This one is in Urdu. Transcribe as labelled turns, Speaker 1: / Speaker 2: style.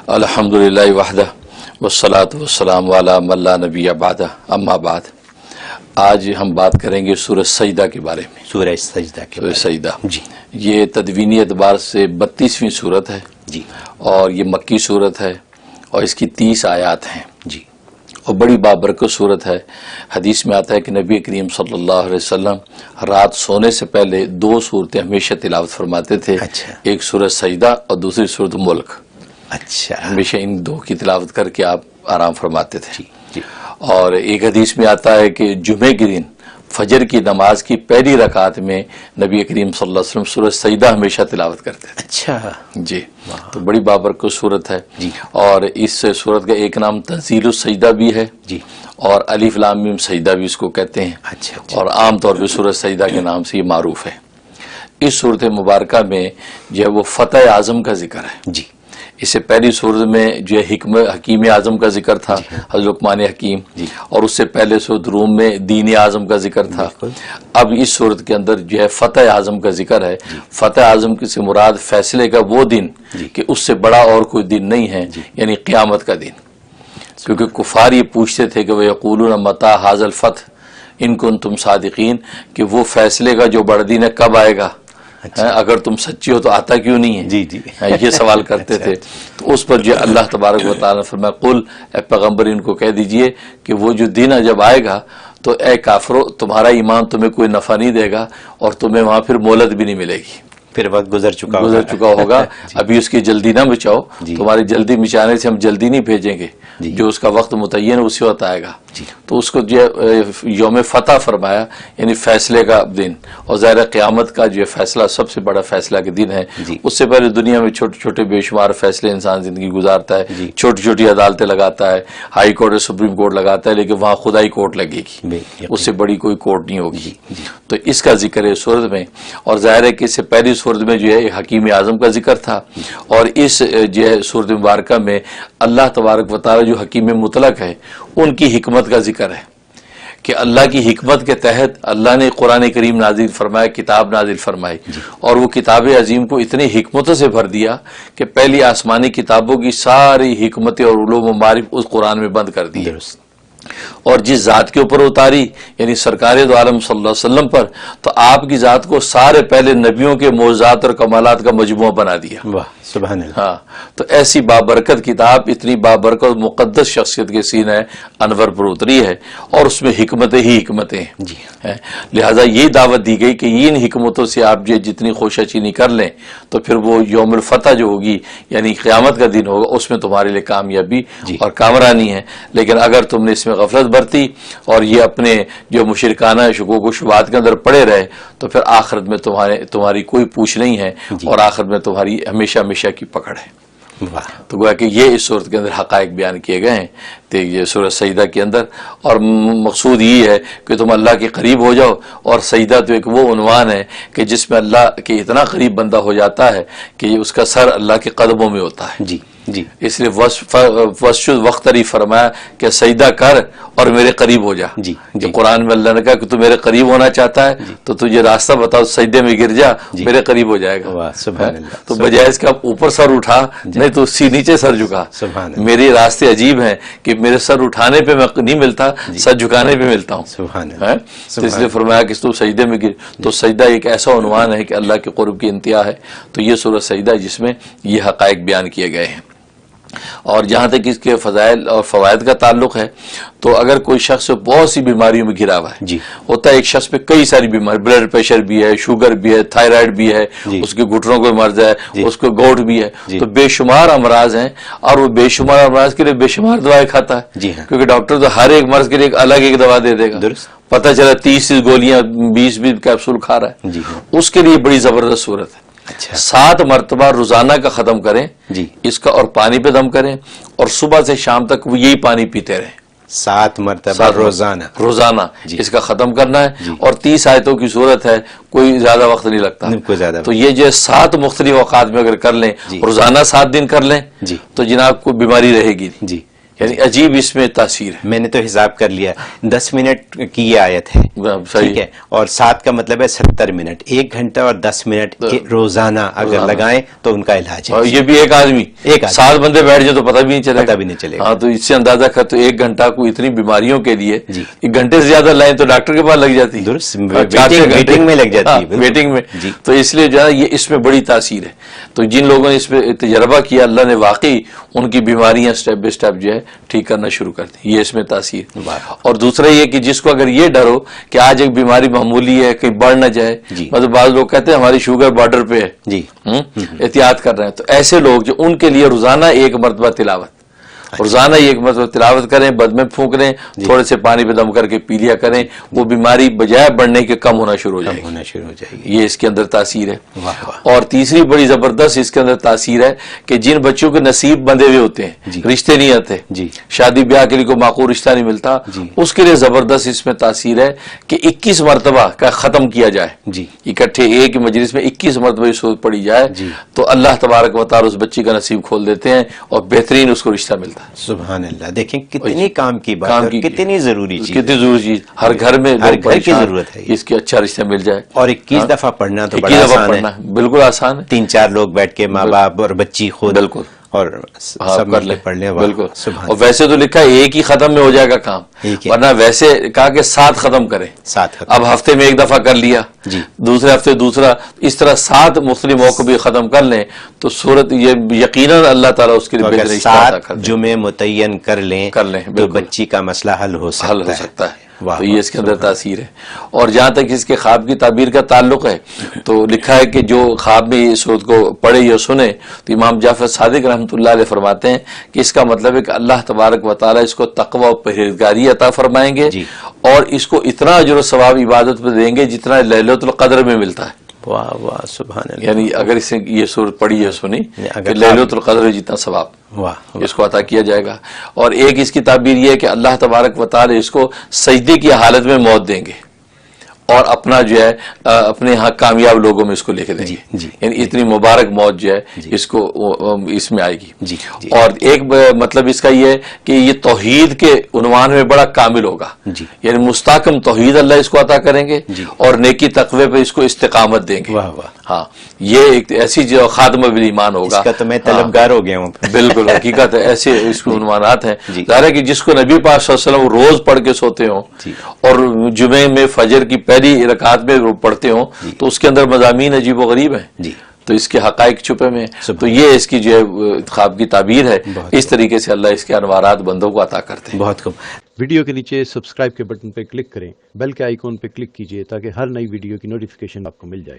Speaker 1: الحمدللہ وحدہ والصلاۃ والسلام علی من لا نبی بعدہ اما بعد۔ آج ہم بات کریں گے سورہ سجدہ کے بارے میں۔
Speaker 2: سورہ سجدہ کے بارے میں
Speaker 1: سجدہ
Speaker 2: جی،
Speaker 1: یہ تدوینی اعتبار سے 32ویں صورت ہے
Speaker 2: جی
Speaker 1: اور یہ مکی صورت ہے اور اس کی 30 آیات ہیں
Speaker 2: جی،
Speaker 1: اور بڑی بابرکت صورت ہے۔ حدیث میں آتا ہے کہ نبی کریم صلی اللہ علیہ وسلم رات سونے سے پہلے 2 صورتیں ہمیشہ تلاوت فرماتے تھے،
Speaker 2: اچھا،
Speaker 1: ایک سورہ سجدہ اور دوسری سورۃ ملک۔
Speaker 2: اچھا،
Speaker 1: ہمیشہ ان 2 کی تلاوت کر کے آپ آرام فرماتے تھے۔
Speaker 2: جی جی،
Speaker 1: اور ایک حدیث میں آتا ہے کہ جمعے کے دن فجر کی نماز کی پہلی رکعت میں نبی کریم صلی اللہ علیہ وسلم سورہ سجدہ ہمیشہ تلاوت کرتے تھے۔
Speaker 2: اچھا
Speaker 1: جی، تو بڑی بابرکت صورت ہے
Speaker 2: جی،
Speaker 1: اور اس صورت کا ایک نام تنزیل السجدہ بھی ہے
Speaker 2: جی،
Speaker 1: اور الف لام میم سجدہ بھی اس کو کہتے ہیں،
Speaker 2: اچھا اچھا،
Speaker 1: اور عام طور پہ سورہ سجدہ کے نام سے یہ معروف ہے۔ اس صورت مبارکہ میں جو ہے وہ فتح اعظم کا ذکر ہے۔
Speaker 2: جی،
Speaker 1: اس سے پہلی صورت میں جو ہے حکیم اعظم کا ذکر تھا، حضرت لقمان حکیم، اور اس سے پہلے صورت روم میں دین اعظم کا ذکر تھا۔ اب اس صورت کے اندر جو ہے فتح اعظم کا ذکر ہے۔ فتح اعظم سے مراد فیصلے کا وہ دن کہ اس سے بڑا اور کوئی دن نہیں ہے، یعنی قیامت کا دن، کیونکہ کفار یہ پوچھتے تھے کہ وَيَقُولُونَ مَتَىٰ هَٰذَا الْفَتْحُ إِن كُنتُمْ صَادِقِينَ کہ وہ فیصلے کا جو بڑا دن ہے کب آئے گا، اگر تم سچی ہو تو آتا کیوں نہیں ہے؟
Speaker 2: جی جی،
Speaker 1: یہ سوال کرتے تھے۔ تو اس پر جو اللہ تبارک و تعالیٰ نے فرمایا قل، اے پیغمبر ان کو کہہ دیجئے کہ وہ جو دن جب آئے گا تو اے کافرو تمہارا ایمان تمہیں کوئی نفع نہیں دے گا اور تمہیں وہاں پھر مہلت بھی نہیں ملے گی،
Speaker 2: پھر وقت گزر چکا
Speaker 1: ہوگا۔ ابھی اس کی جلدی نہ بچاؤ، تمہاری جلدی مچانے سے ہم جلدی نہیں بھیجیں گے، جو اس کا وقت متعین ہے اسی وقت آئے گا۔ تو اس کو جو یوم فتح فرمایا، یعنی فیصلے کا دن، اور ظاہر قیامت کا جو فیصلہ سب سے بڑا فیصلہ کے دن ہے۔ اس سے پہلے دنیا میں چھوٹے چھوٹے بے شمار فیصلے انسان زندگی گزارتا ہے، چھوٹی چھوٹی عدالتیں لگاتا ہے، ہائی کورٹ اور سپریم کورٹ لگاتا ہے، لیکن وہاں خدائی کورٹ لگے گی، اس سے بڑی کوئی کورٹ نہیں ہوگی۔ تو اس کا ذکر ہے صورت میں، اور ظاہر ہے کہ اس سے پہلی صورت میں جو ہے حکیم اعظم کا ذکر تھا، اور اس جو ہے صورت مبارکہ میں اللہ تبارک و تعالی جو حکیم مطلق ہے ان کی حکمت کا ذکر ہے کہ اللہ کی حکمت کے تحت اللہ نے قرآن کریم نازل فرمایا، کتاب نازل فرمائی، اور وہ کتاب عظیم کو اتنی حکمتوں سے بھر دیا کہ پہلی آسمانی کتابوں کی ساری حکمتیں اور علوم و معارف اس قرآن میں بند کر دی، اور جس ذات کے اوپر اتاری یعنی سرکار دو عالم صلی اللہ علیہ وسلم پر، تو آپ کی ذات کو سارے پہلے نبیوں کے معجزات اور کمالات کا مجموعہ بنا دیا۔
Speaker 2: واہ سبحان اللہ۔
Speaker 1: ہاں، تو ایسی بابرکت کتاب اتنی بابرکت اور مقدس شخصیت کے سینہ انور پر اتری ہے، اور اس میں حکمتیں ہی حکمتیں ہیں۔ لہٰذا یہ دعوت دی گئی کہ ان حکمتوں سے آپ جتنی خوشاچینی کر لیں تو پھر وہ یوم الفتح جو ہوگی یعنی قیامت کا دن ہوگا، اس میں تمہارے لیے کامیابی اور کامرانی ہے۔ لیکن اگر تم نے اس میں غفلت برتی اور یہ اپنے جو مشرکانہ شکوک و شبہات کے اندر پڑے رہے تو پھر آخرت میں تمہاری کوئی پوچھ نہیں ہے، اور آخرت میں تمہاری ہمیشہ ہمیشہ کی پکڑ ہے۔ تو گویا کہ یہ اس صورت کے اندر حقائق بیان کیے گئے ہیں تو یہ سورہ سجدہ کے اندر، اور مقصود یہ ہے کہ تم اللہ کے قریب ہو جاؤ، اور سجدہ تو ایک وہ عنوان ہے کہ جس میں اللہ کے اتنا قریب بندہ ہو جاتا ہے کہ اس کا سر اللہ کے قدموں میں ہوتا ہے۔
Speaker 2: جی جی،
Speaker 1: اس لیے وسجد وقتری فرمایا کہ سجدہ کر اور میرے قریب ہو جا۔
Speaker 2: جی
Speaker 1: جو قرآن میں اللہ نے کہا کہ تو میرے قریب ہونا چاہتا ہے تو تجھے راستہ بتاؤ، سجدے میں گر جا، میرے قریب ہو جائے گا۔
Speaker 2: واہ سبحان اللہ۔
Speaker 1: تو بجائے اس کا اوپر سر اٹھا، نہیں تو نیچے سر جھکا۔
Speaker 2: سبحان اللہ۔
Speaker 1: میرے راستے عجیب ہیں کہ میرے سر اٹھانے پہ میں نہیں ملتا، سر جھکانے پہ ملتا ہوں۔
Speaker 2: سبحان اللہ۔
Speaker 1: تو اس لیے فرمایا کہ تو سجدے میں گر۔ تو سجدہ ایک ایسا عنوان ہے کہ اللہ کے قرب کی انتہا ہے۔ تو یہ سورہ سجدہ جس میں یہ حقائق بیان کیے گئے ہیں۔ اور جہاں تک اس کے فضائل اور فوائد کا تعلق ہے تو اگر کوئی شخص بہت سی بیماریوں میں گھرا ہوا ہے، ہوتا ہے ایک شخص پہ کئی ساری بیماری، بلڈ پریشر بھی ہے، شوگر بھی ہے، تھائرائیڈ بھی ہے، اس کے گھٹنوں کو مرض ہے، اس کو گوٹ بھی ہے، تو بے شمار امراض ہیں، اور وہ بے شمار امراض کے لیے بے شمار دوائیں کھاتا ہے، کیونکہ ڈاکٹر تو ہر ایک مرض کے لیے الگ ایک دوا دے دے گا۔ پتہ چلا 30 گولیاں 20 کیپسول کھا رہا ہے، اس کے لیے بڑی زبردست صورت ہے۔ 7 مرتبہ روزانہ کا ختم کریں اس کا، اور پانی پہ دم کریں، اور صبح سے شام تک وہ یہی پانی پیتے رہیں۔
Speaker 2: 7 مرتبہ روزانہ
Speaker 1: اس کا ختم کرنا ہے، اور 30 آیتوں کی صورت ہے، کوئی زیادہ وقت نہیں لگتا۔ تو یہ جو 7 مختلف اوقات میں اگر کر لیں، روزانہ 7 دن کر لیں تو جناب کو بیماری رہے گی۔ یعنی عجیب اس میں تاثیر ہے.
Speaker 2: میں نے تو حساب کر لیا 10 منٹ کی یہ آیت ہے
Speaker 1: صحیح
Speaker 2: ٹھیک ہے اور 7 کا مطلب ہے 70 منٹ 1 گھنٹہ اور 10 منٹ روزانہ اگر لگائیں تو ان کا علاج ہے.
Speaker 1: اور یہ بھی ایک آدمی 7 بندے بیٹھ جائے تو پتہ بھی نہیں چلے
Speaker 2: پتہ بھی نہیں چلے گا.
Speaker 1: ہاں تو اس سے اندازہ کر تو 1 گھنٹہ کو اتنی بیماریوں کے لیے
Speaker 2: جی
Speaker 1: 1 گھنٹے سے زیادہ لائیں تو ڈاکٹر کے پاس لگ جاتی
Speaker 2: درست
Speaker 1: ویٹنگ
Speaker 2: میں لگ جاتی ہے
Speaker 1: ویٹنگ میں.
Speaker 2: جی
Speaker 1: تو اس لیے جو ہے یہ اس میں بڑی تاثیر ہے. تو جن لوگوں نے اس پہ تجربہ کیا اللہ نے واقعی ان کی بیماریاں سٹیپ بائی سٹیپ جو ہے ٹھیک کرنا شروع کر دی. یہ اس میں تاثیر. اور دوسرا یہ کہ جس کو اگر یہ ڈر ہو کہ آج ایک بیماری معمولی ہے کہیں بڑھ نہ جائے مطلب بعض لوگ کہتے ہیں ہماری شوگر بارڈر پہ ہے
Speaker 2: جی
Speaker 1: احتیاط کر رہے ہیں تو ایسے لوگ جو ان کے لیے روزانہ 1 مرتبہ تلاوت روزانہ 1 مرتبہ تلاوت کریں بد میں پھونک لیں تھوڑے سے پانی پہ دم کر کے پی لیا کریں وہ بیماری بجائے بڑھنے کے کم ہونا شروع ہو جائے گی. یہ اس کے اندر تاثیر ہے. اور تیسری بڑی زبردست اس کے اندر تاثیر ہے کہ جن بچوں کے نصیب بندھے ہوئے ہوتے ہیں رشتے نہیں آتے شادی بیاہ کے لیے کوئی معقول رشتہ نہیں ملتا اس کے لیے زبردست اس میں تاثیر ہے کہ 21 مرتبہ کا ختم کیا جائے اکٹھے ایک ہی مجلس میں 21 مرتبہ سورت پڑھی جائے تو اللہ تبارک و تعالی اس بچی کا نصیب کھول دیتے ہیں اور بہترین اس کو رشتہ ملتا ہے.
Speaker 2: سبحان اللہ. دیکھیں کتنی کام کی بات ہے کتنی ضروری چیز
Speaker 1: کتنی ضروری چیز ہر گھر میں
Speaker 2: ہر گھر کی ضرورت ہے
Speaker 1: اس کی اچھا رشتہ مل جائے.
Speaker 2: اور 21 دفعہ پڑھنا تو بڑا آسان ہے.
Speaker 1: بالکل آسان ہے.
Speaker 2: 3-4 لوگ بیٹھ کے ماں باپ اور بچی خود
Speaker 1: بالکل
Speaker 2: اور سب مل پڑھ لیں.
Speaker 1: بالکل. اور ویسے تو لکھا ہے ایک ہی ختم میں ہو جائے گا کام ورنہ ویسے کہا کہ 7 ختم کریں
Speaker 2: 7
Speaker 1: اب ہفتے میں 1 دفعہ کر لیا دوسرے ہفتے دوسرا اس طرح 7 مختلف موقع بھی ختم کر لیں تو صورت یہ یقیناً اللہ تعالیٰ اس کے لیے
Speaker 2: 7 جمعے متعین کر لیں تو بچی کا مسئلہ حل ہو سکتا ہے.
Speaker 1: تو یہ اس کے اندر تاثیر ہے. اور جہاں تک اس کے خواب کی تعبیر کا تعلق ہے تو لکھا ہے کہ جو خواب میں اس صورت کو پڑھے یا سنے تو امام جعفر صادق رحمۃ اللہ علیہ فرماتے ہیں کہ اس کا مطلب ہے کہ اللہ تبارک و تعالیٰ اس کو تقوی و پرہیزگاری عطا فرمائیں گے اور اس کو اتنا اجر و ثواب عبادت پہ دیں گے جتنا لیلۃ القدر میں ملتا ہے.
Speaker 2: واہ واہ سبحان اللہ.
Speaker 1: یعنی اگر اس نے یہ صورت پڑھی ہے سنی کہ لیلۃ القدر جتنا ثواب اس کو عطا کیا جائے گا. اور ایک اس کی تعبیر یہ ہے کہ اللہ تبارک و تعالی اس کو سجدے کی حالت میں موت دیں گے اور اپنا جو ہے اپنے ہاں کامیاب لوگوں میں اس کو لے کے دیں گے. یعنی اتنی مبارک موت جو ہے اس کو اس میں آئے گی. اور ایک مطلب اس کا یہ ہے کہ یہ توحید کے عنوان میں بڑا کامل ہوگا. یعنی مستحکم توحید اللہ اس کو عطا کریں گے اور نیکی تقوی پہ اس کو استقامت دیں گے. ہاں یہ ایک ایسی جو خاتمہ بالایمان ہوگا.
Speaker 2: اس کا تو میں طلبگار ہو گیا ہوں.
Speaker 1: بالکل حقیقت ہے ایسے اس کے عنوانات ہیں. ظاہر ہے کہ جس کو نبی پاک صلی اللہ علیہ وسلم روز پڑھ کے سوتے ہوں اور جمعے میں فجر کی پہلی رکعت میں پڑھتے ہوں تو اس کے اندر مضامین عجیب و غریب ہیں تو اس کے حقائق چھپے میں. تو یہ اس کی جو ہے خواب کی تعبیر ہے. اس طریقے سے اللہ اس کے انوارات بندوں کو عطا کرتے ہیں.
Speaker 2: بہت خوب.
Speaker 3: ویڈیو کے نیچے سبسکرائب کے بٹن پہ کلک کریں بیل کے آئیکن پہ کلک کیجئے تاکہ ہر نئی ویڈیو کی نوٹیفیکیشن آپ کو مل جائے.